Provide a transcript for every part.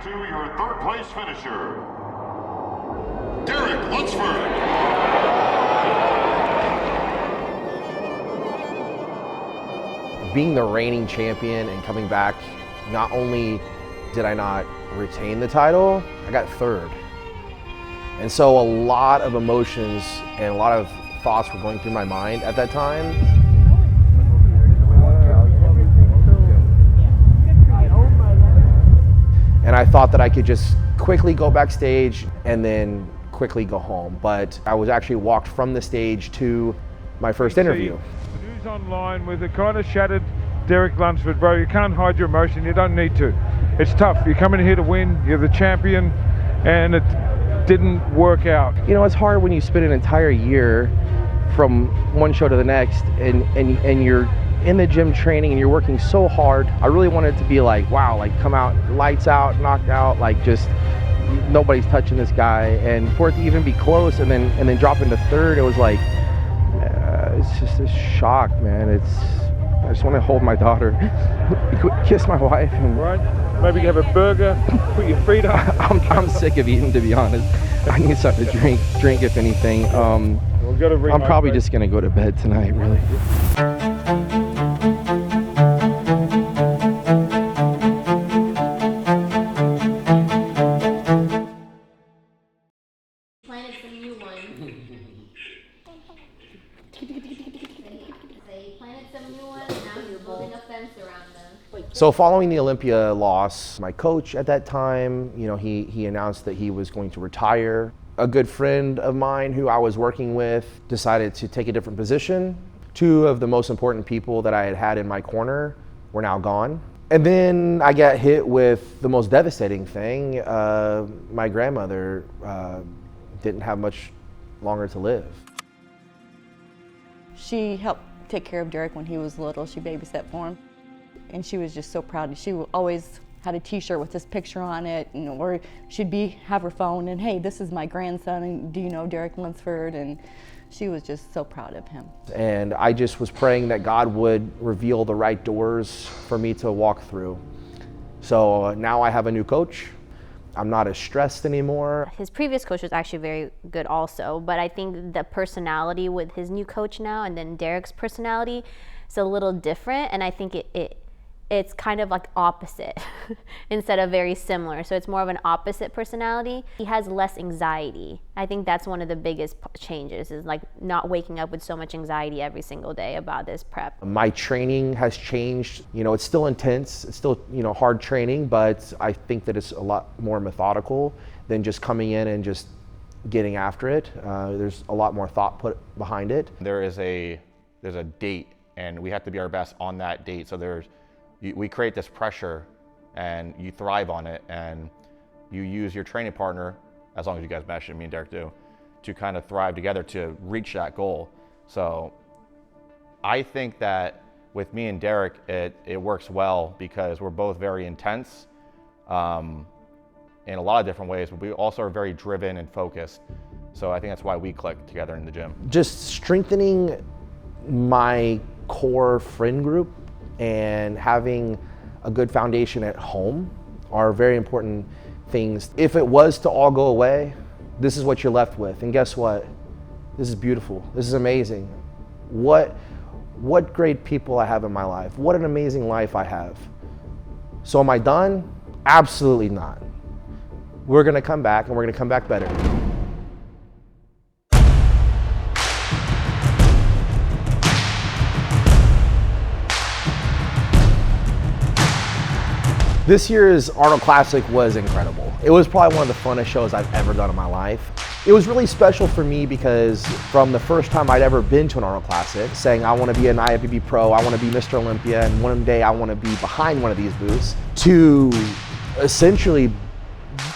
to your third place finisher, Lunsford. Being the reigning champion and coming back, not only did I not retain the title, I got third. And so a lot of emotions and a lot of thoughts were going through my mind at that time. And I thought that I could just quickly go backstage and then quickly go home. But I was actually walked from the stage to my first interview. The news online with a kind of shattered Lunsford, bro. You can't hide your emotion, you don't need to. It's tough, you're coming here to win, you're the champion, and it didn't work out. You know, it's hard when you spend an entire year from one show to the next and you're in the gym training and you're working so hard. I really wanted it to be like, wow, like come out, lights out, knocked out, like just nobody's touching this guy. And for it to even be close and then drop into third, it was like, it's just a shock, man. I just want to hold my daughter, kiss my wife. And right, maybe have a burger, put your feet up. I'm sick of eating, to be honest. I need something to drink if anything. I'm probably just gonna go to bed tonight, really. Planted some new ones. They planted some new ones, and now you're building a fence around them. So following the Olympia loss, my coach at that time, you know, he announced that he was going to retire. A good friend of mine who I was working with decided to take a different position. Two of the most important people that I had had in my corner were now gone. And then I got hit with the most devastating thing. My grandmother didn't have much longer to live. She helped take care of Derek when he was little. She babysat for him. And she was just so proud. She always had a t-shirt with his picture on it, or she'd have her phone and, hey, this is my grandson, and do you know Derek Lunsford? And she was just so proud of him. And I just was praying that God would reveal the right doors for me to walk through. So now I have a new coach. I'm not as stressed anymore. His previous coach was actually very good also, but I think the personality with his new coach now and then Derek's personality is a little different, and I think it's kind of like opposite instead of very similar. So it's more of an opposite personality. He has less anxiety. I think that's one of the biggest changes, is like not waking up with so much anxiety every single day about this prep. My training has changed. You know, it's still intense. It's still, you know, hard training, but I think that it's a lot more methodical than just coming in and just getting after it. There's a lot more thought put behind it. There's a date, and we have to be our best on that date. So we create this pressure and you thrive on it, and you use your training partner, as long as you guys mesh, and me and Derek do, to kind of thrive together to reach that goal. So I think that with me and Derek, it works well because we're both very intense in a lot of different ways, but we also are very driven and focused. So I think that's why we click together in the gym. Just strengthening my core friend group and having a good foundation at home are very important things. If it was to all go away, this is what you're left with. And guess what? This is beautiful. This is amazing. What great people I have in my life. What an amazing life I have. So am I done? Absolutely not. We're gonna come back, and we're gonna come back better. This year's Arnold Classic was incredible. It was probably one of the funnest shows I've ever done in my life. It was really special for me because from the first time I'd ever been to an Arnold Classic, saying I want to be an IFBB Pro, I want to be Mr. Olympia, and one day I want to be behind one of these booths, to essentially,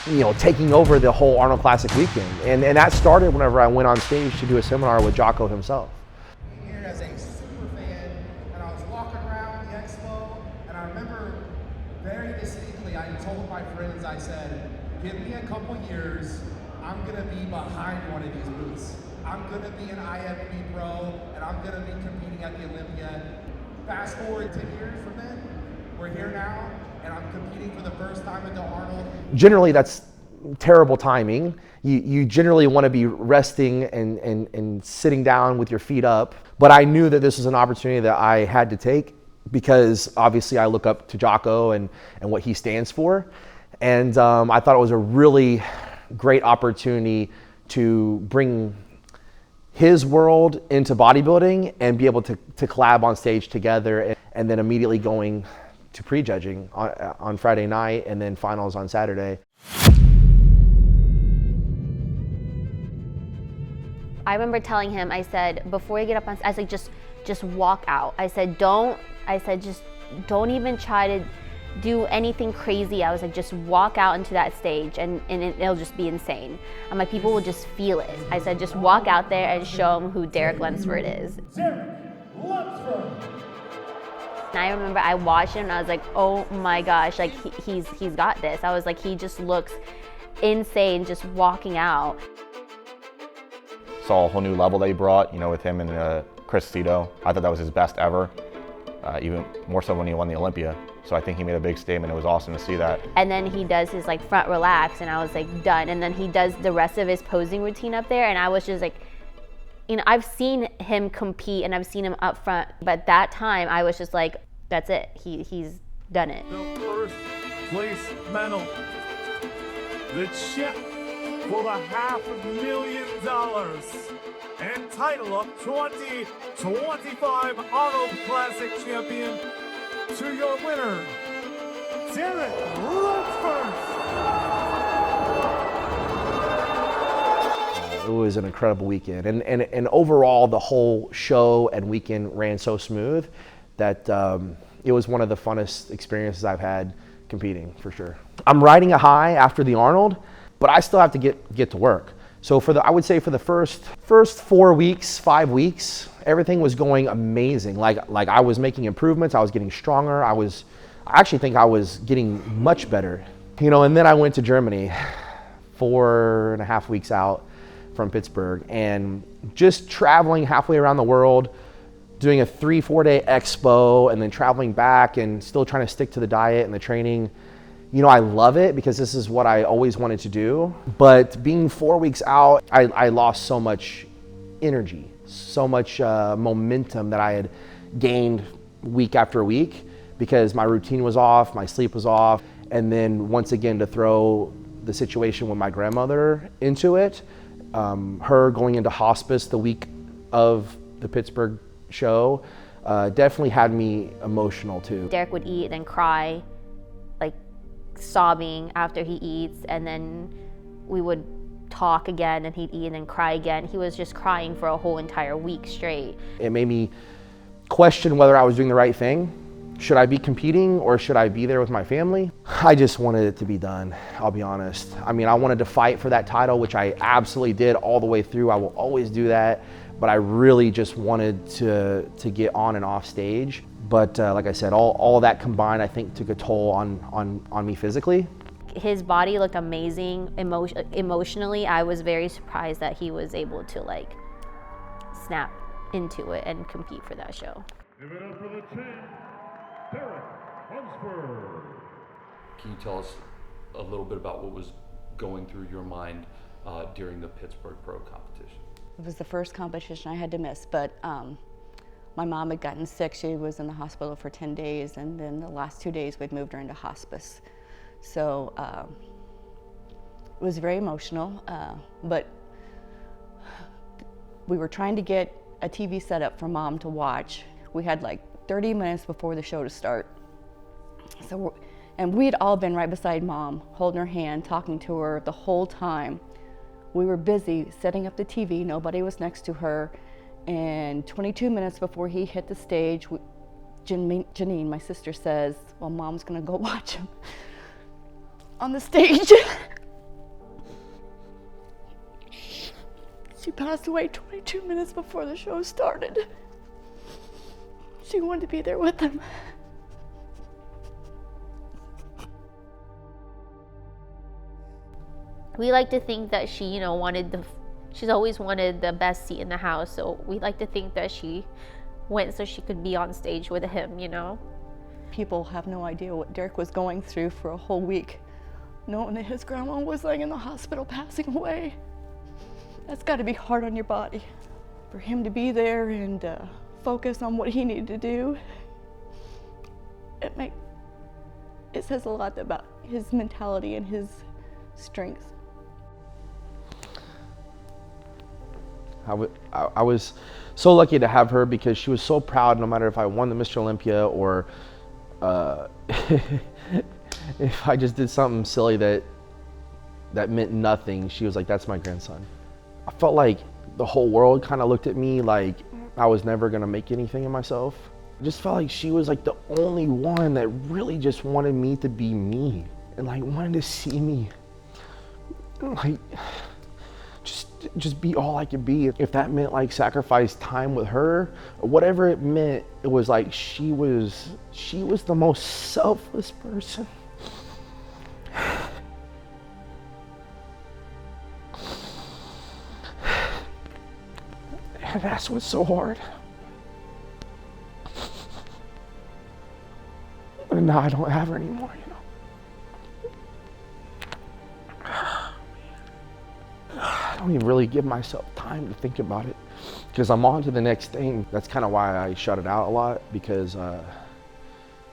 you know, taking over the whole Arnold Classic weekend. And that started whenever I went on stage to do a seminar with Jocko himself. Here as a super fan, and I was walking around the expo, and I remember very distinctly, I told my friends, I said, give me a couple years, I'm gonna be behind one of these booths. I'm gonna be an IFBB Pro, and I'm gonna be competing at the Olympia. Fast forward 10 years from then, we're here now, and I'm competing for the first time at the Arnold. Generally, that's terrible timing. You generally want to be resting and sitting down with your feet up. But I knew that this was an opportunity that I had to take because obviously I look up to Jocko and what he stands for. And I thought it was a really great opportunity to bring his world into bodybuilding and be able to collab on stage together, and then immediately going to prejudging on Friday night and then finals on Saturday. I remember telling him, I said, before you get up on, I said, just walk out. I said, just don't even try to do anything crazy. I was like, just walk out into that stage and it'll just be insane. I'm like, people will just feel it. I said, just walk out there and show them who Derek Lunsford is. Derek Lunsford. And I remember I watched him and I was like, oh my gosh, like he's got this. I was like, he just looks insane just walking out. Saw a whole new level they brought, you know, with him and Chris Cito. I thought that was his best ever, even more so when he won the Olympia. So I think he made a big statement. It was awesome to see that. And then he does his like front relax and I was like done. And then he does the rest of his posing routine up there and I was just like, you know, I've seen him compete and I've seen him up front, but that time I was just like, that's it. He's done it. The first place medal, the chip for the $500,000 and title of 2025 Arnold Classic champion to your winner, Derek Lunsford. It was an incredible weekend, and overall the whole show and weekend ran so smooth that it was one of the funnest experiences I've had competing, for sure. I'm riding a high after the Arnold, but I still have to get to work. So I would say for the first 4 weeks, 5 weeks, everything was going amazing. Like I was making improvements, I was getting stronger, I actually think I was getting much better. You know, and then I went to Germany 4.5 weeks out from Pittsburgh, and just traveling halfway around the world, doing a 3-4 day expo, and then traveling back and still trying to stick to the diet and the training. You know, I love it because this is what I always wanted to do. But being 4 weeks out, I lost so much energy, so much momentum that I had gained week after week because my routine was off, my sleep was off. And then once again, to throw the situation with my grandmother into it, her going into hospice the week of the Pittsburgh show definitely had me emotional too. Derek would eat and cry, like sobbing after he eats, and then we would talk again and he'd eat and then cry again. He was just crying for a whole entire week straight. It made me question whether I was doing the right thing. Should I be competing or should I be there with my family? I just wanted it to be done, I'll be honest. I mean, I wanted to fight for that title, which I absolutely did all the way through. I will always do that, but I really just wanted to get on and off stage. But like I said, all of that combined, I think took a toll on me physically. His body looked amazing. Emotionally, I was very surprised that he was able to like snap into it and compete for that show. Give it up for the team, Derek Lunsford. Can you tell us a little bit about what was going through your mind during the Pittsburgh Pro competition? It was the first competition I had to miss, but my mom had gotten sick. She was in the hospital for 10 days, and then the last 2 days we'd moved her into hospice. So it was very emotional, but we were trying to get a TV set up for Mom to watch. We had like 30 minutes before the show to start. And we had all been right beside Mom, holding her hand, talking to her the whole time. We were busy setting up the TV, nobody was next to her, and 22 minutes before he hit the stage, Janine, my sister, says, well, Mom's gonna go watch him on the stage. She passed away 22 minutes before the show started. She wanted to be there with him. We like to think that she, you know, she's always wanted the best seat in the house, so we like to think that she went so she could be on stage with him, you know. people have no idea what Derek was going through for a whole week, knowing that his grandma was laying in the hospital passing away. That's got to be hard on your body. For him to be there and focus on what he needed to do, it says a lot about his mentality and his strength. I was so lucky to have her because she was so proud no matter if I won the Mr. Olympia or if I just did something silly that meant nothing. She was like, that's my grandson. I felt like the whole world kind of looked at me like I was never gonna make anything of myself. I just felt like she was like the only one that really just wanted me to be me and like wanted to see me like just be all I could be. If that meant like sacrifice time with her or whatever it meant, it was like she was the most selfless person. And that's what's so hard. And now I don't have her anymore, you know. I don't even really give myself time to think about it because I'm on to the next thing. That's kind of why I shut it out a lot, because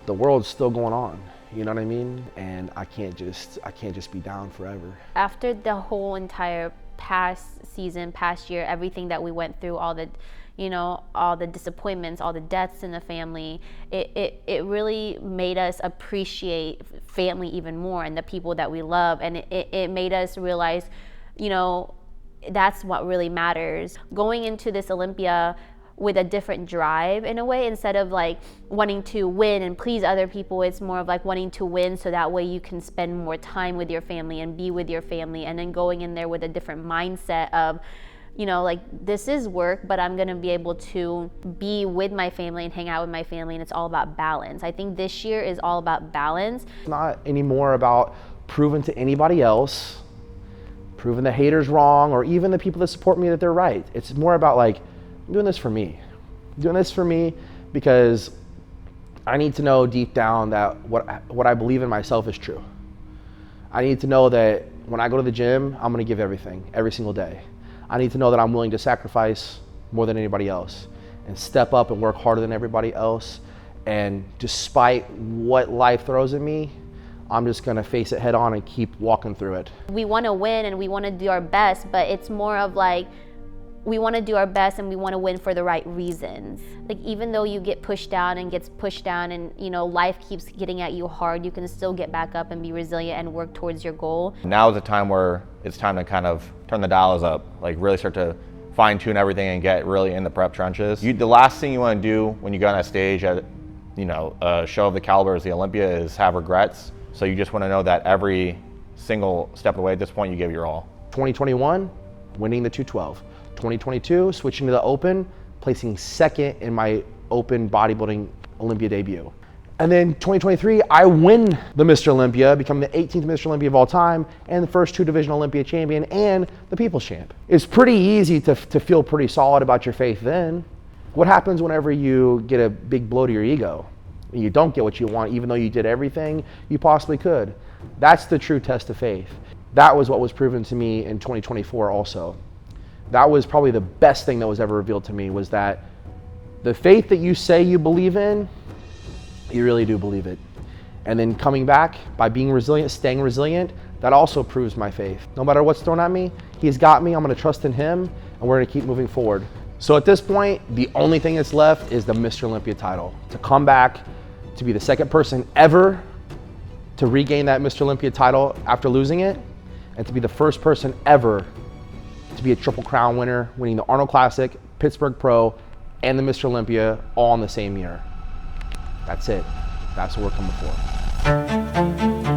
the world's still going on, you know what I mean? And I can't just be down forever. After the whole entire past season, past year, everything that we went through, all the, you know, all the disappointments, all the deaths in the family, it really made us appreciate family even more and the people that we love. And it made us realize, you know, that's what really matters. Going into this Olympia with a different drive in a way, instead of like wanting to win and please other people, it's more of like wanting to win so that way you can spend more time with your family and be with your family, and then going in there with a different mindset of, you know, like this is work, but I'm gonna be able to be with my family and hang out with my family, and it's all about balance. I think this year is all about balance. It's not anymore about proving to anybody else, proving the haters wrong, or even the people that support me that they're right. It's more about like, I'm doing this for me. I'm doing this for me because I need to know deep down that what I believe in myself is true. I need to know that when I go to the gym, I'm gonna give everything, every single day. I need to know that I'm willing to sacrifice more than anybody else and step up and work harder than everybody else. And despite what life throws at me, I'm just gonna face it head on and keep walking through it. We wanna win and we wanna do our best, but it's more of like, we wanna do our best and we wanna win for the right reasons. Like even though you get pushed down and gets pushed down and, you know, life keeps getting at you hard, you can still get back up and be resilient and work towards your goal. Now is the time where it's time to kind of turn the dials up, like really start to fine tune everything and get really in the prep trenches. The last thing you wanna do when you go on that stage at, you know, a show of the caliber as the Olympia is have regrets. So you just want to know that every single step of the way at this point, you give your all. 2021, winning the 212. 2022, switching to the open, placing second in my open bodybuilding Olympia debut. And then 2023, I win the Mr. Olympia, become the 18th Mr. Olympia of all time, and the first 2 division Olympia champion, and the People's Champ. It's pretty easy to feel pretty solid about your faith then. What happens whenever you get a big blow to your ego? You don't get what you want, even though you did everything you possibly could. That's the true test of faith. That was what was proven to me in 2024 also. That was probably the best thing that was ever revealed to me, was that the faith that you say you believe in, you really do believe it. And then coming back by being resilient, staying resilient, that also proves my faith. No matter what's thrown at me, he's got me, I'm gonna trust in him, and we're gonna keep moving forward. So at this point, the only thing that's left is the Mr. Olympia title. To come back, to be the second person ever to regain that Mr. Olympia title after losing it, and to be the first person ever to be a Triple Crown winner, winning the Arnold Classic, Pittsburgh Pro, and the Mr. Olympia all in the same year. That's it. That's what we're coming for.